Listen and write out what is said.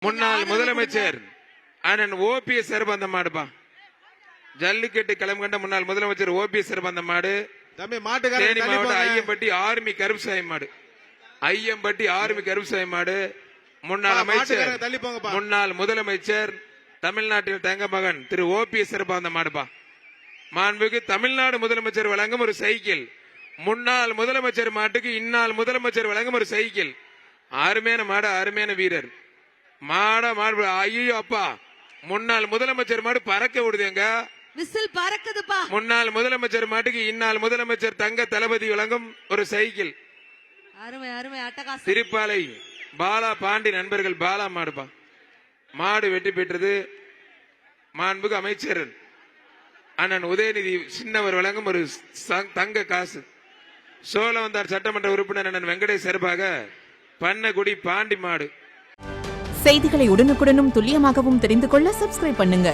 முன்னாள் முதலமைச்சர் அண்ணன் ஓபிஎஸ் சிறப்பந்த மாடுப்பா. ஜல்லிக்கட்டு களம் கண்ட முன்னாள் முதலமைச்சர் ஓபிஎஸ் சிறப்பந்த மாடு. தேனி மாவட்டம் ஐயம்பட்டி ஆர்மி கருப்புசாமி மாடு. ஐயம்பட்டி ஆர்மி கருப்புசாமி மாடு. முன்னாள் அமைச்சர் முன்னாள் முதலமைச்சர் தமிழ்நாட்டில் தங்க மகன் திரு ஓபிஎஸ் சிறப்பந்த மாடுப்பா. மாண்புக்கு தமிழ்நாடு முதலமைச்சர் வழங்கும் ஒரு சைக்கிள். முன்னாள் முதலமைச்சர் மாட்டுக்கு இந்நாள் முதலமைச்சர் வழங்கும் ஒரு சைக்கிள். அருமையான மாடு, அருமையான வீரர் மாடு. ஐயோ அப்பா, முன்னாள் முதலமைச்சர் மாடு பறக்க விடுதுங்க. விசில் பறக்குதுப்பா. முன்னாள் முதலமைச்சர் மாட்டுக்கு இந்நாள் முதலமைச்சர் தங்க தளபதி வழங்கும் ஒரு சைக்கிள். அருமை அருமை அட்டகாசம். திருப்பாலை பாலா பாண்டி நண்பர்கள் பாலா மாடுப்பா. மாடு வெற்றி பெற்றது. மாண்புக்கு அமைச்சர் அண்ணன் உதயநிதி சின்னவர் வழங்கும் ஒரு தங்க காசு. சோழவந்தார் சட்டமன்ற உறுப்பினர் அண்ணன் வெங்கடேஷ் சார்பாக பண்ணகுடி பாண்டி மாடு. செய்திகளை உடனுக்குடனும் துல்லியமாகவும் தெரிந்து கொள்ள சப்ஸ்கிரைப் பண்ணுங்க.